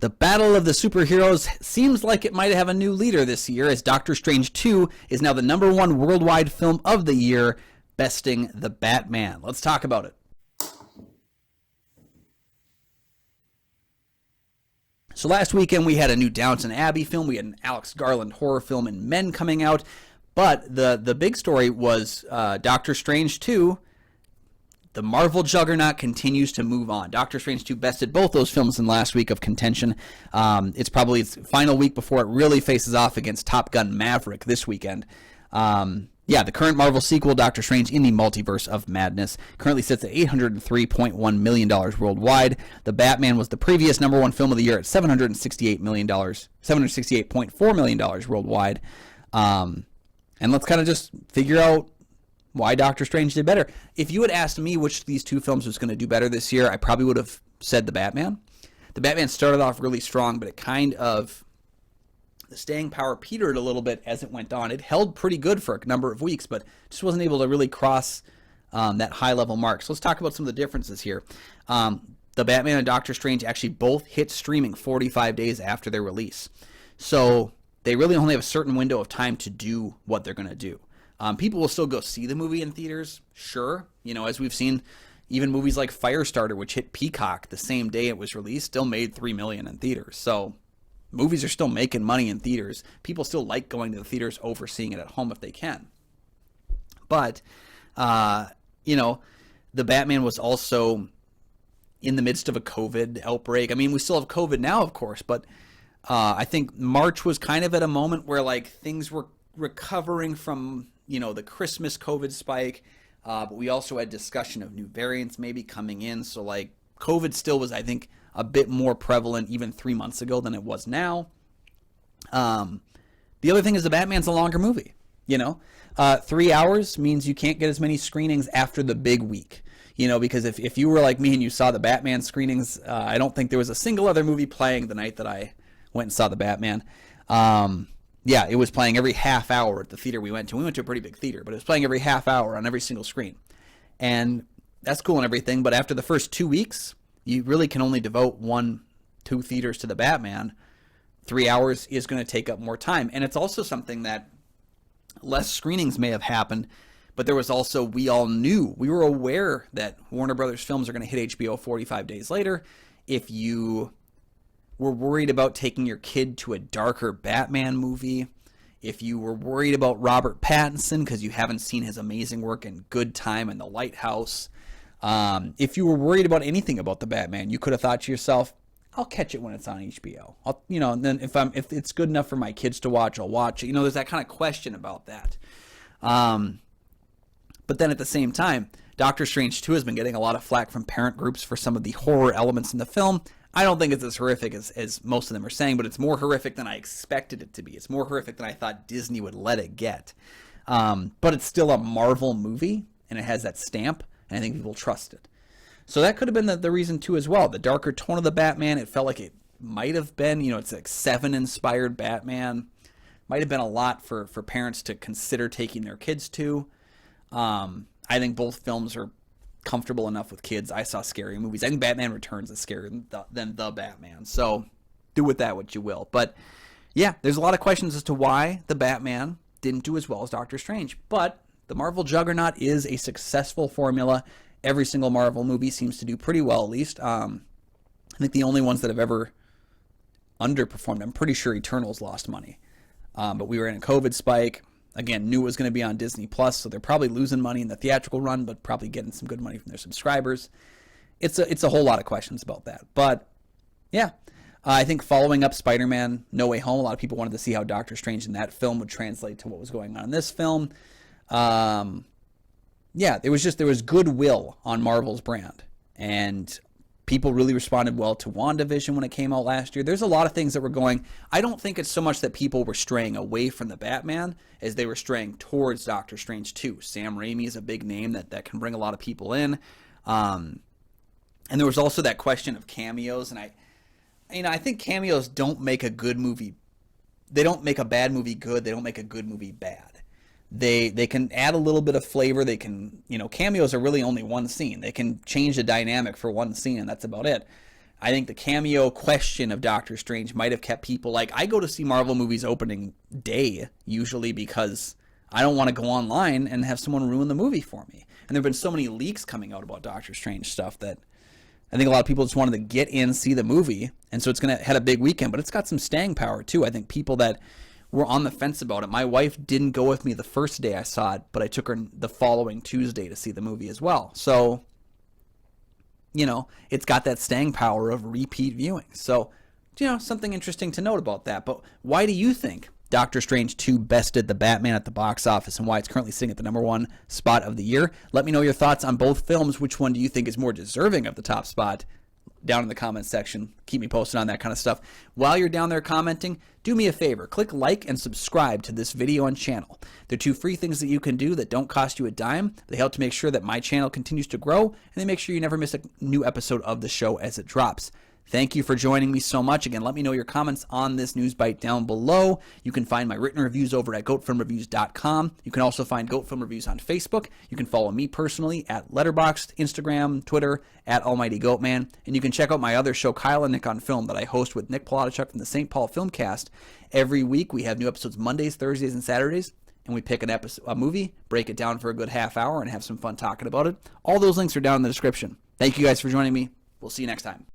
The battle of the superheroes seems like it might have a new leader this year, as Doctor Strange 2 is now the #1 worldwide film of the year, besting The Batman. Let's talk about it. So last weekend we had a new Downton Abbey film, we had an Alex Garland horror film and Men coming out, but the big story was Doctor Strange 2. The Marvel juggernaut continues to move on. Doctor Strange 2 bested both those films in last week of contention. It's probably its final week before it really faces off against Top Gun Maverick this weekend. The current Marvel sequel, Doctor Strange in the Multiverse of Madness, currently sits at $803.1 million worldwide. The Batman was the previous #1 film of the year at $768.4 million worldwide. And let's kind of just figure out why Doctor Strange did better. If you had asked me which of these two films was going to do better this year, I probably would have said The Batman. The Batman started off really strong, but it kind of, the staying power petered a little bit as it went on. It held pretty good for a number of weeks, but just wasn't able to really cross that high-level mark. So let's talk about some of the differences here. The Batman and Doctor Strange actually both hit streaming 45 days after their release. So they really only have a certain window of time to do what they're going to do. People will still go see the movie in theaters, sure. You know, as we've seen, even movies like Firestarter, which hit Peacock the same day it was released, still made $3 million in theaters. So movies are still making money in theaters. People still like going to the theaters over seeing it at home if they can. But, the Batman was also in the midst of a COVID outbreak. I mean, we still have COVID now, of course, but I think March was kind of at a moment where, like, things were recovering from the Christmas COVID spike, but we also had discussion of new variants maybe coming in. So like COVID still was, I think, a bit more prevalent even 3 months ago than it was now. The other thing is the Batman's a longer movie. 3 hours means you can't get as many screenings after the big week. Because if you were like me and you saw the Batman screenings, I don't think there was a single other movie playing the night that I went and saw the Batman. It was playing every half hour at the theater we went to. We went to a pretty big theater, but it was playing every half hour on every single screen. And that's cool and everything, but after the first 2 weeks, you really can only devote 1-2 theaters to the Batman. 3 hours is going to take up more time. And it's also something that less screenings may have happened, but there was also, we were aware that Warner Brothers films are going to hit HBO 45 days later. If you were worried about taking your kid to a darker Batman movie, if you were worried about Robert Pattinson because you haven't seen his amazing work in Good Time and The Lighthouse, if you were worried about anything about the Batman, you could have thought to yourself, I'll catch it when it's on HBO. And then if it's good enough for my kids to watch, I'll watch it. There's that kind of question about that. But then at the same time, Doctor Strange 2 has been getting a lot of flack from parent groups for some of the horror elements in the film. I don't think it's as horrific as most of them are saying, but it's more horrific than I expected it to be. It's more horrific than I thought Disney would let it get. But it's still a Marvel movie, and it has that stamp, and I think people trust it. So that could have been the reason, too, as well. The darker tone of the Batman, it felt like it might have been, it's like Seven-inspired Batman. Might have been a lot for parents to consider taking their kids to. I think both films are comfortable enough with kids. I saw scary movies. I think Batman Returns is scarier than the Batman. So do with that what you will. But yeah, there's a lot of questions as to why the Batman didn't do as well as Doctor Strange. But the Marvel juggernaut is a successful formula. Every single Marvel movie seems to do pretty well, at least. I think the only ones that have ever underperformed, I'm pretty sure Eternals lost money. But we were in a COVID spike. Again, knew it was going to be on Disney Plus, so they're probably losing money in the theatrical run, but probably getting some good money from their subscribers. It's a whole lot of questions about that. But yeah, I think following up Spider-Man No Way Home, a lot of people wanted to see how Doctor Strange in that film would translate to what was going on in this film. There was goodwill on Marvel's brand, and people really responded well to WandaVision when it came out last year. There's a lot of things that were going. I don't think it's so much that people were straying away from the Batman as they were straying towards Doctor Strange 2. Sam Raimi is a big name that can bring a lot of people in. And there was also that question of cameos. And I think cameos don't make a good movie. They don't make a bad movie good. They don't make a good movie bad. They can add a little bit of flavor. They can, cameos are really only one scene. They can change the dynamic for one scene, and that's about it. I think the cameo question of Doctor Strange might have kept people like, I go to see Marvel movies opening day usually because I don't want to go online and have someone ruin the movie for me. And there have been so many leaks coming out about Doctor Strange stuff that I think a lot of people just wanted to get in, see the movie, and so it's going to had a big weekend, but it's got some staying power too. I think people that were on the fence about it. My wife didn't go with me the first day I saw it, but I took her the following Tuesday to see the movie as well. So, you know, it's got that staying power of repeat viewing. So, you know, something interesting to note about that. But why do you think Doctor Strange 2 bested the Batman at the box office and why it's currently sitting at the #1 spot of the year? Let me know your thoughts on both films. Which one do you think is more deserving of the top spot? Down in the comments section. Keep me posted on that kind of stuff. While you're down there commenting, do me a favor. Click like and subscribe to this video and channel. They're 2 free things that you can do that don't cost you a dime. They help to make sure that my channel continues to grow, and they make sure you never miss a new episode of the show as it drops. Thank you for joining me so much. Again, let me know your comments on this news bite down below. You can find my written reviews over at goatfilmreviews.com. You can also find Goat Film Reviews on Facebook. You can follow me personally at Letterboxd, Instagram, Twitter, at Almighty Goatman. And you can check out my other show, Kyle and Nick on Film, that I host with Nick Polatichuk from the St. Paul Filmcast. Every week we have new episodes Mondays, Thursdays, and Saturdays. And we pick a movie, break it down for a good half hour, and have some fun talking about it. All those links are down in the description. Thank you guys for joining me. We'll see you next time.